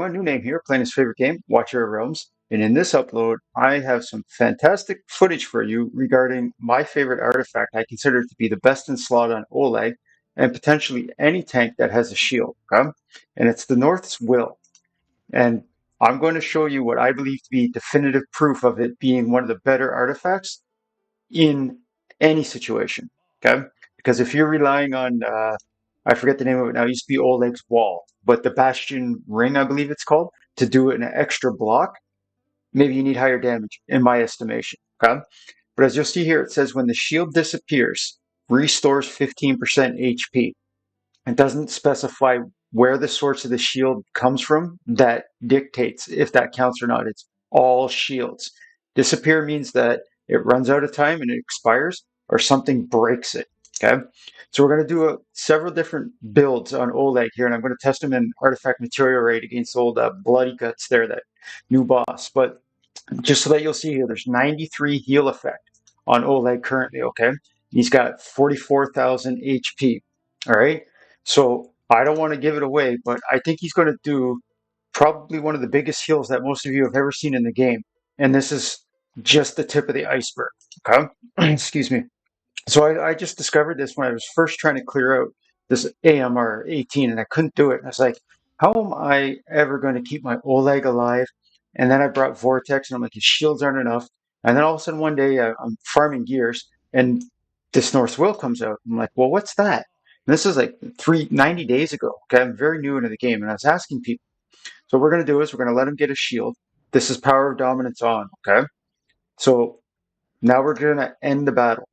everyone, new name here, playing his favorite game, Watcher of Realms. And in this upload, I have some fantastic footage for you regarding my favorite artifact. I consider it to be the best in slot on Olague and potentially any tank that has a shield. Okay? And it's the North's Will. And I'm going to show you what I believe to be definitive proof of it being one of the better artifacts in any situation. Okay? Because if you're relying on, I forget the name of it now, it used to be Olague's Wall, but the Bastion Ring, I believe it's called, to do an extra block, maybe you need higher damage, in my estimation. Okay? But as you'll see here, it says when the shield disappears, restores 15% HP. It doesn't specify where the source of the shield comes from. That dictates if that counts or not. It's all shields. Disappear means that it runs out of time and it expires, or something breaks it. Okay, so we're going to do several different builds on Olague here, and I'm going to test them in Artifact Material Raid against old Bloody Guts there, that new boss. But just so that you'll see here, there's 93 heal effect on Olague currently. Okay, he's got 44,000 HP. All right, so I don't want to give it away, but I think he's going to do probably one of the biggest heals that most of you have ever seen in the game. And this is just the tip of the iceberg. Okay, excuse me. So I just discovered this when I was first trying to clear out this AMR 18, and I couldn't do it. And I was like, how am I ever going to keep my Olague alive? And then I brought Vortex, and I'm like, his shields aren't enough. And then all of a sudden one day I'm farming gears, and this North Will comes out. I'm like, well, what's that? And this is like 90 days ago. Okay, I'm very new into the game, and I was asking people. So what we're going to do is we're going to let him get a shield. This is Power of Dominance on. Okay, so now we're going to end the battle.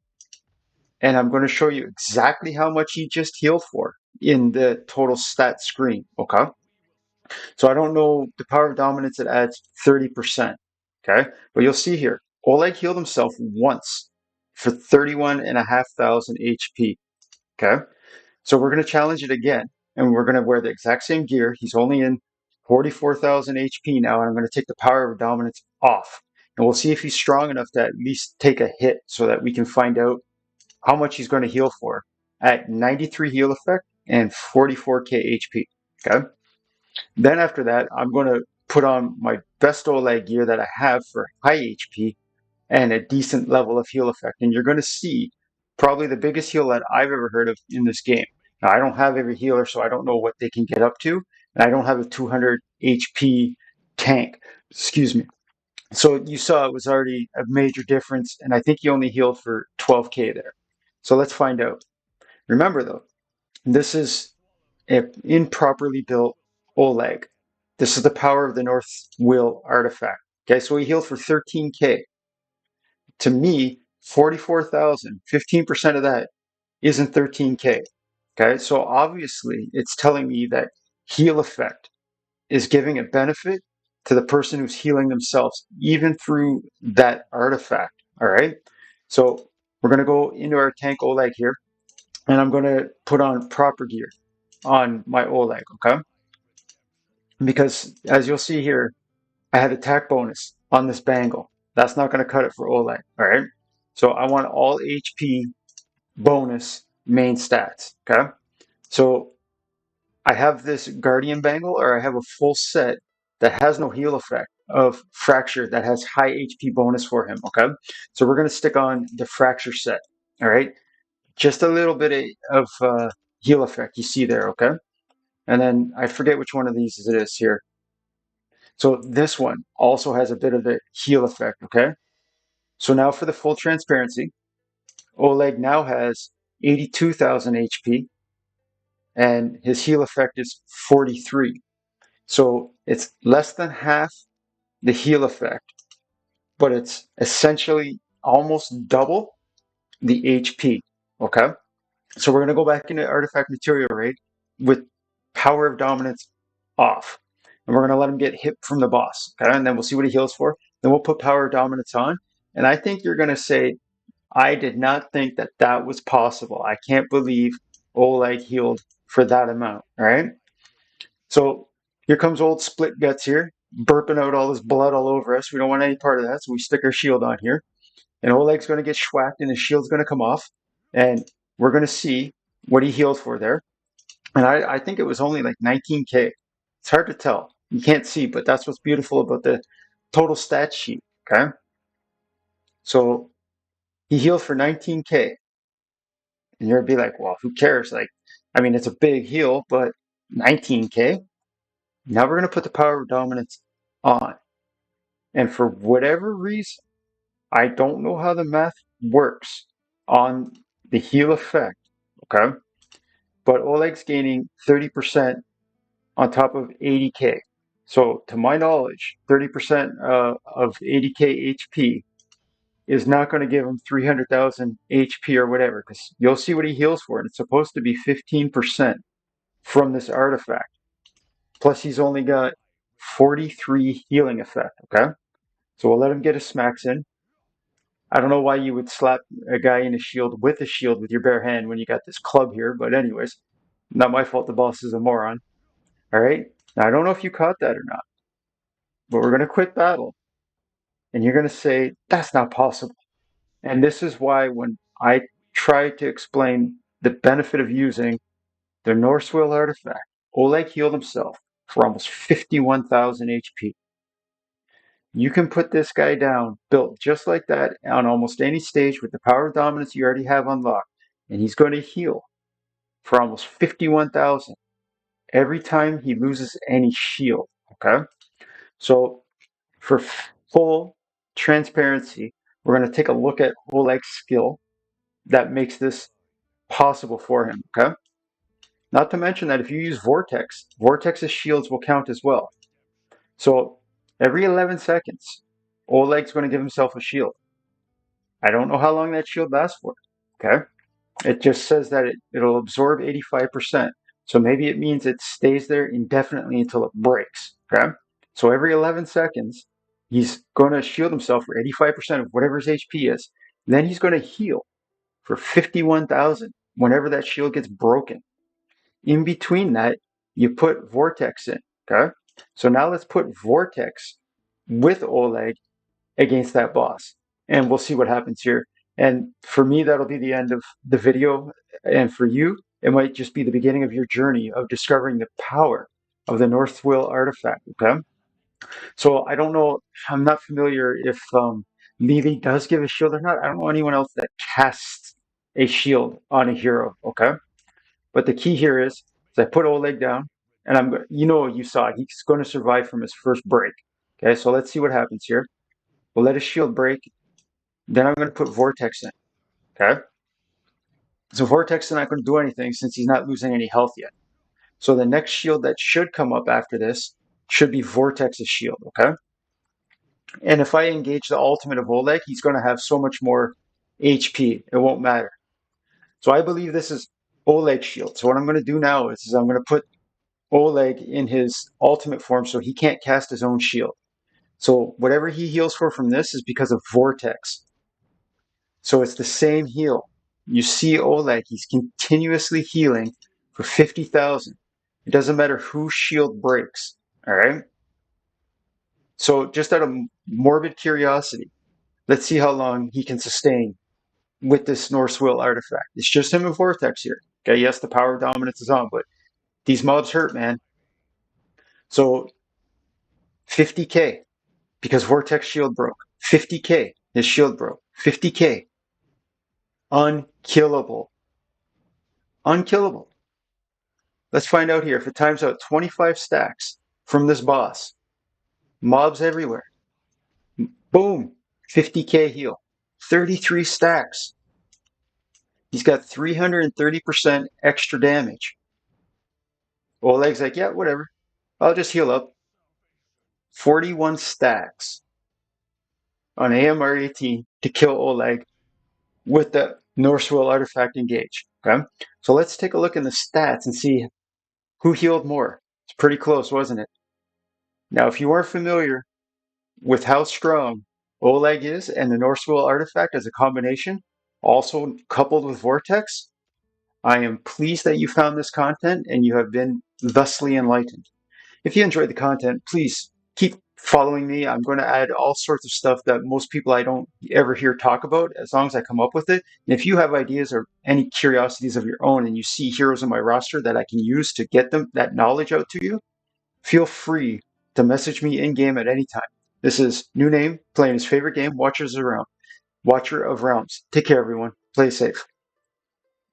And I'm going to show you exactly how much he just healed for in the total stat screen. Okay. So I don't know the Power of Dominance, it adds 30%. Okay. But you'll see here, Olague healed himself once for 31,500 HP. Okay. So we're going to challenge it again, and we're going to wear the exact same gear. He's only in 44,000 HP now, and I'm going to take the Power of Dominance off. And we'll see if he's strong enough to at least take a hit so that we can find out how much he's going to heal for at 93 heal effect and 44k HP. Okay. Then after that, I'm going to put on my best Olague gear that I have for high HP and a decent level of heal effect. And you're going to see probably the biggest heal that I've ever heard of in this game. Now, I don't have every healer, so I don't know what they can get up to. And I don't have a 200 HP tank. Excuse me. So you saw it was already a major difference. And I think he only healed for 12k there. So let's find out. Remember though, this is an improperly built Olague. This is the Power of the North Will artifact. Okay, so he healed for 13k. To me, 44,000, 15% of that isn't 13k. Okay, so obviously it's telling me that heal effect is giving a benefit to the person who's healing themselves, even through that artifact. All right, so we're going to go into our tank Olague here. And I'm going to put on proper gear on my Olague, okay? Because as you'll see here, I had attack bonus on this bangle. That's not going to cut it for Olague, all right? So I want all HP bonus main stats, okay? So I have this Guardian bangle, or I have a full set that has no heal effect of Fracture that has high HP bonus for him, okay? So we're going to stick on the Fracture set, all right? Just a little bit of heal effect you see there, okay? And then I forget which one of these it is here. So this one also has a bit of the heal effect, okay? So now for the full transparency, Olague now has 82,000 HP, and his heal effect is 43. So it's less than half the heal effect, but it's essentially almost double the HP, okay? So we're going to go back into Artifact Material Raid with Power of Dominance off. And we're going to let him get hit from the boss. Okay? And then we'll see what he heals for. Then we'll put Power of Dominance on. And I think you're going to say, I did not think that that was possible. I can't believe Olague healed for that amount. All right? So here comes old Split Guts here, burping out all this blood all over us. We don't want any part of that, so we stick our shield on here. And Olague's going to get schwacked, and his shield's going to come off. And we're going to see what he healed for there. And I think it was only like 19k. It's hard to tell. You can't see, but that's what's beautiful about the total stat sheet. Okay. So he healed for 19K. And you'll be like, well, who cares? Like, I mean, it's a big heal, but 19K. Now we're going to put the power of dominance on. And for whatever reason, I don't know how the math works on the heal effect. Okay. But Oleg's gaining 30% on top of 80K. So, to my knowledge, 30% of 80K HP is not going to give him 300,000 HP or whatever, because you'll see what he heals for, and it's supposed to be 15% from this artifact. Plus, he's only got 43 healing effect, okay? So we'll let him get his smacks in. I don't know why you would slap a guy in a shield with your bare hand when you got this club here, but anyways, not my fault the boss is a moron. All right? Now, I don't know if you caught that or not, but we're going to quit battle, and you're going to say, that's not possible. And this is why when I try to explain the benefit of using the Norse Will artifact, Oleg healed himself for almost 51,000 HP. You can put this guy down, built just like that, on almost any stage with the power of dominance you already have unlocked, and he's going to heal for almost 51,000 every time he loses any shield. Okay? So, for full transparency, we're going to take a look at Oleg's skill that makes this possible for him. Okay? Not to mention that if you use Vortex, Vortex's shields will count as well. So, every 11 seconds, Oleg's going to give himself a shield. I don't know how long that shield lasts for. Okay. It just says that it'll absorb 85%. So maybe it means it stays there indefinitely until it breaks. Okay. So every 11 seconds, he's going to shield himself for 85% of whatever his HP is. Then he's going to heal for 51,000 whenever that shield gets broken. In between that, you put Vortex in. Okay. So now let's put Vortex with Oleg against that boss. And we'll see what happens here. And for me, that'll be the end of the video. And for you, it might just be the beginning of your journey of discovering the power of the North Will artifact. Okay. So I don't know. I'm not familiar if Lily does give a shield or not. I don't know anyone else that casts a shield on a hero. Okay. But the key here is I put Oleg down, and you saw it. He's going to survive from his first break. Okay. So let's see what happens here. We'll let his shield break. Then I'm going to put Vortex in. Okay. So Vortex is not going to do anything since he's not losing any health yet. So the next shield that should come up after this should be Vortex's shield. Okay. And if I engage the ultimate of Oleg, he's going to have so much more HP. It won't matter. So I believe this is Oleg's shield. So what I'm going to do now is I'm going to put Oleg in his ultimate form so he can't cast his own shield. So whatever he heals for from this is because of Vortex. So it's the same heal. You see Oleg, he's continuously healing for 50,000. It doesn't matter whose shield breaks. All right. So just out of morbid curiosity, let's see how long he can sustain with this Norse Will artifact. It's just him and Vortex here. Okay, yes, the power of dominance is on, but these mobs hurt, man. So 50K because Vortex shield broke. 50K, his shield broke. 50K. Unkillable. Unkillable. Let's find out here if it times out 25 stacks from this boss. Mobs everywhere. Boom. 50K heal. 33 stacks. He's got 330% extra damage. Oleg's like, yeah, whatever. I'll just heal up. 41 stacks on AMR 18 to kill Oleg with the Norse Will artifact engage. Okay. So let's take a look in the stats and see who healed more. It's pretty close, wasn't it? Now, if you aren't familiar with how strong Oleg is and the Norse Will artifact as a combination, also coupled with Vortex, I am pleased that you found this content and you have been thusly enlightened. If you enjoyed the content, please keep following me. I'm going to add all sorts of stuff that most people I don't ever hear talk about as long as I come up with it. And if you have ideas or any curiosities of your own and you see heroes in my roster that I can use to get them that knowledge out to you, feel free to message me in game at any time. This is New Name playing his favorite game, Watcher of Realms. Take care, everyone. Play safe.